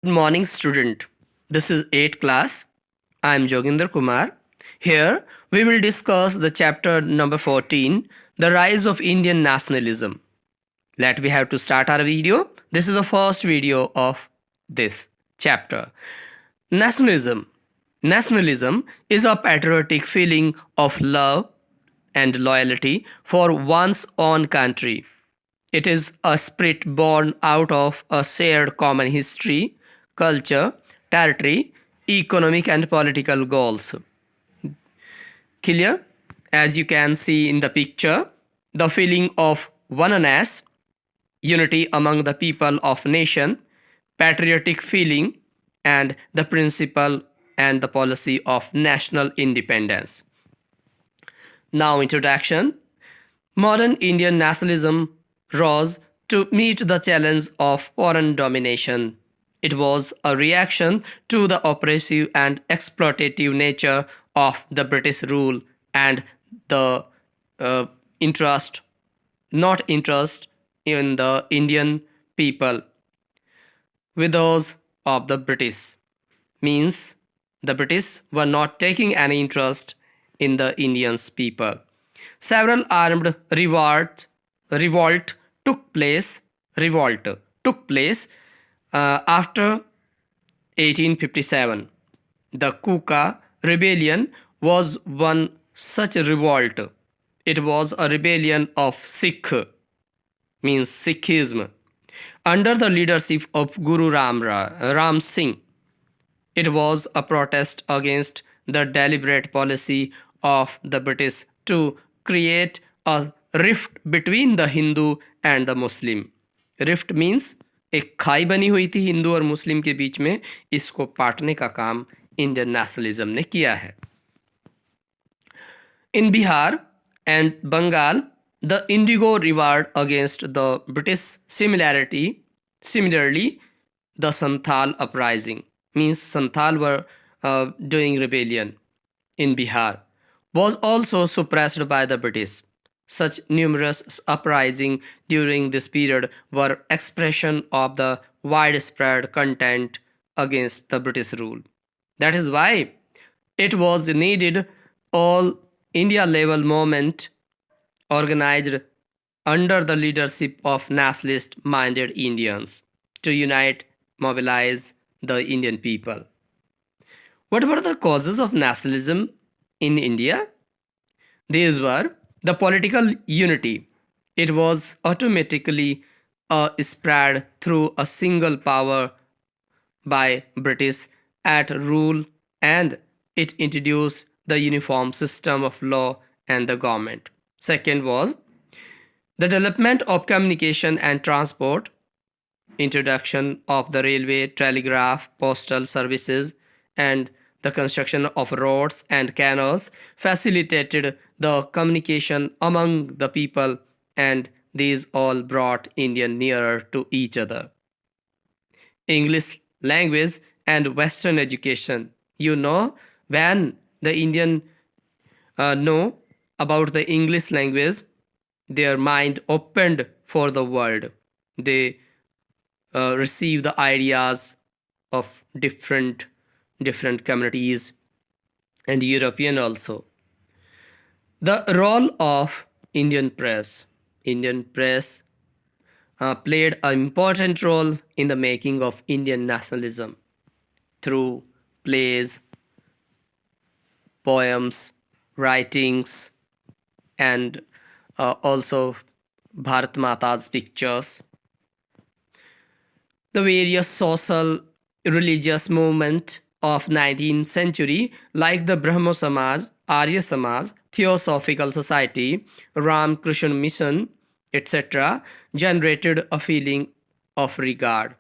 Good morning, student. This is 8th class. I am Joginder Kumar. Here we will discuss the chapter number 14, The Rise of Indian Nationalism. Let we have to start our video. This is the first video of this chapter. Nationalism. Nationalism is a patriotic feeling of love and loyalty for one's own country. It is a spirit born out of a shared common history, culture, territory, economic and political goals. Clear? As you can see in the picture, the feeling of oneness, unity among the people of nation, patriotic feeling, and the principle and the policy of national independence. Now, introduction. Modern Indian nationalism rose to meet the challenge of foreign domination. It was a reaction to the oppressive and exploitative nature of the British rule and the interest in the Indian people with those of the British. Means the British were not taking any interest in the Indians people. Several armed revolt took place after 1857. The Kuka rebellion was one such revolt. It was a rebellion of means Sikhism, under the leadership of Guru Ram Singh. It was a protest against the deliberate policy of the British to create a rift between the Hindu and the Muslim. Rift means एक खाई बनी हुई थी हिंदू और मुस्लिम के बीच में, इसको पाटने का काम इंडियन नेशनलिज्म ने किया है. In Bihar and Bengal, the Indigo revolt against the British. Similarly, the Santhal Uprising, means Santhal were doing rebellion in Bihar, was also suppressed by the British. Such numerous uprisings during this period were expression of the widespread contempt against the British rule. That is why it was needed all India level movement organized under the leadership of nationalist-minded Indians to unite, mobilize the Indian people. What were the causes of nationalism in India? These were the political unity. It was automatically spread through a single power by British at rule, and it introduced the uniform system of law and the government. Second was the development of communication and transport, introduction of the railway, telegraph, postal services, and the construction of roads and canals facilitated the communication among the people, and these all brought India nearer to each other. English language and Western education. When the Indian know about the English language, their mind opened for the world. They receive the ideas of different communities and European also. The role of Indian press. Indian press played an important role in the making of Indian nationalism through plays, poems, writings, and also Bharat Mata's pictures. The various social religious movements of 19th century, like the Brahmo Samaj, Arya Samaj, Theosophical Society, Ram Krishna Mission, etc., generated a feeling of regard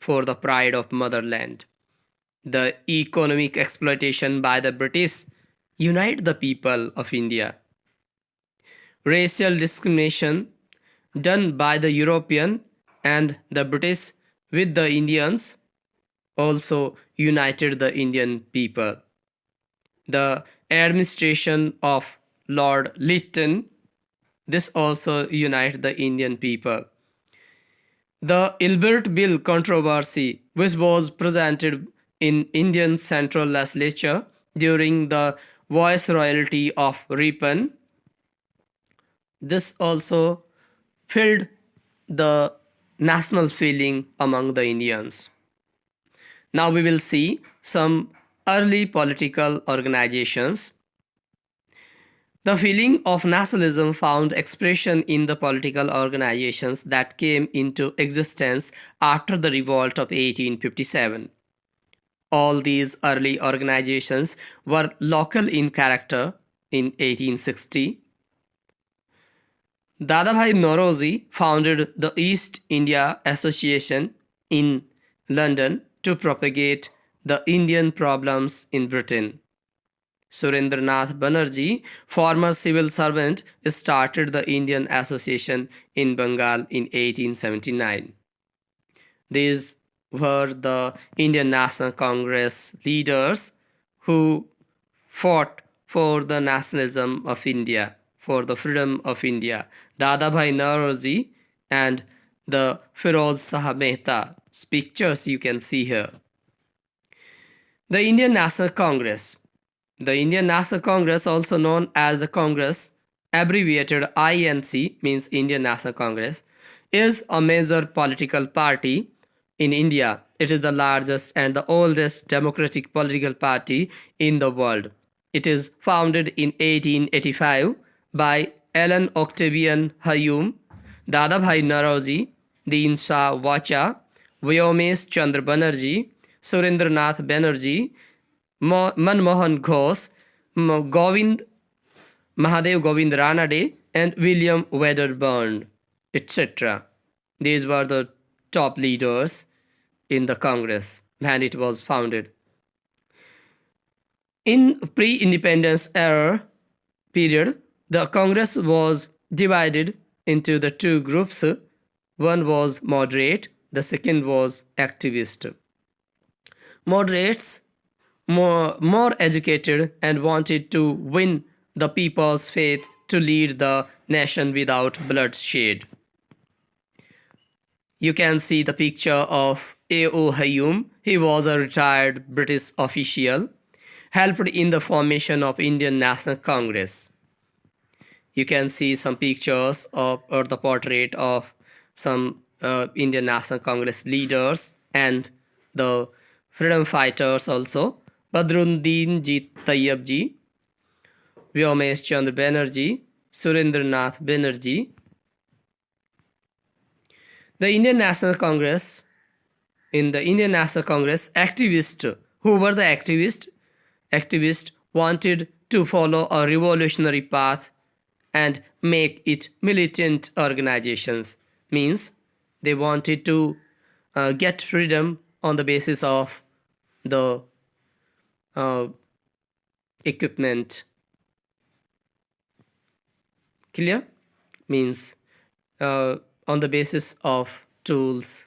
for the pride of motherland. The economic exploitation by the British unite the people of India. Racial discrimination done by the European and the British with the Indians also united the Indian people. The administration of Lord Lytton, this also united the Indian people. The Ilbert Bill controversy, which was presented in Indian Central Legislature during the Viceroyalty of Ripon, this also filled the national feeling among the Indians. Now we will see some early political organizations. The feeling of nationalism found expression in the political organizations that came into existence after the revolt of 1857. All these early organizations were local in character in 1860. Dadabhai Nauroji founded the East India Association in London to propagate the Indian problems in Britain. Surendranath Banerjee, former civil servant, started the Indian Association in Bengal in 1879. These were the Indian National Congress leaders who fought for the nationalism of India, for the freedom of India. Dadabhai Nauroji and the Firoz Shah Mehta's pictures you can see here. The Indian National Congress. The Indian National Congress, also known as the Congress, abbreviated INC, means Indian National Congress, is a major political party in India. It is the largest and the oldest democratic political party in the world. It is founded in 1885 by Alan Octavian Hume, Dadabhai Nauroji, Deen Shah Wacha, Vyomesh Chandra Banerjee, Surendranath Banerjee, Manmohan Ghosh, Govind Mahadev Govind Ranade, and William Wedderburn, etc. These were the top leaders in the Congress when it was founded. In pre-independence era period, the Congress was divided into the two groups. One was moderate, the second was activist. Moderates, more educated and wanted to win the people's faith to lead the nation without bloodshed. You can see the picture of A.O. Hume. He was a retired British official, helped in the formation of Indian National Congress. You can see some pictures of or the portrait of some Indian National Congress leaders and the freedom fighters also. Badruddin Ji Tayyab Ji, Vyomesh Chandra Banerjee, Surendranath Banerjee. The Indian National Congress, in the Indian National Congress, activists, who were the activists? Activists wanted to follow a revolutionary path and make it militant organizations. Means they wanted to get freedom on the basis of the equipment. Clear? Means on the basis of tools.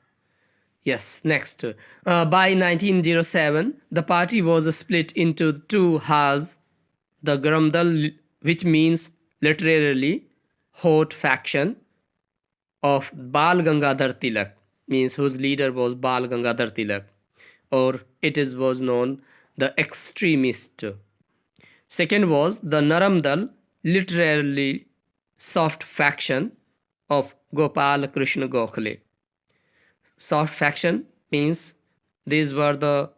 Yes, next. By 1907, the party was split into two halves. The Garamdal, which means literally hot faction, of Bal Gangadhar Tilak, means whose leader was Bal Gangadhar Tilak, or it was known the extremist. Second was the Naramdal, literally soft faction of Gopal Krishna Gokhale. Soft faction means these were the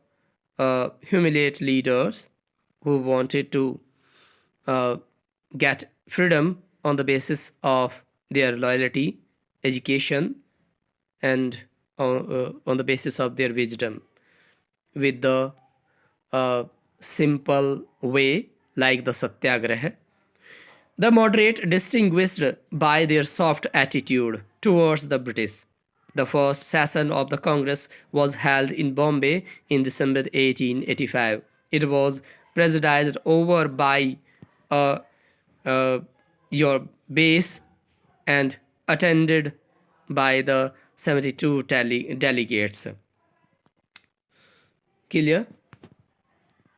humiliate leaders who wanted to get freedom on the basis of their loyalty, education, and on the basis of their wisdom, with the simple way like the satyagraha. The moderate distinguished by their soft attitude towards the British. The first session of the Congress was held in Bombay in December 1885. It was presided over by your base and attended by the 72 delegates. Clear?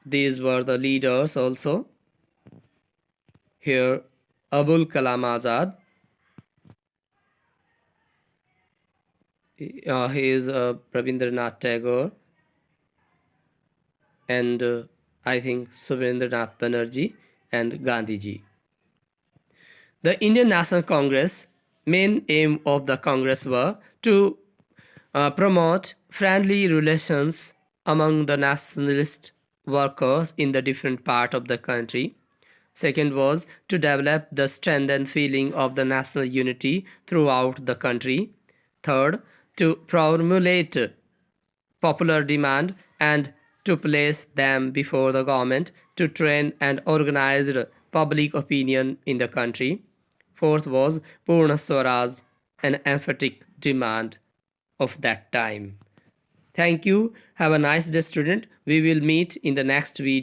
These were the leaders also. Here, Abul Kalam Azad, He is Rabindranath Tagore and I think Subrendranath Banerjee and Gandhiji. The Indian National Congress main aim of the Congress were to promote friendly relations among the nationalist workers in the different part of the country. Second was to develop the strength and feeling of the national unity throughout the country. Third, to formulate popular demand and to place them before the government to train and organize public opinion in the country. Fourth was Purna Swaraj, an emphatic demand of that time. Thank you. Have a nice day, student. We will meet in the next video.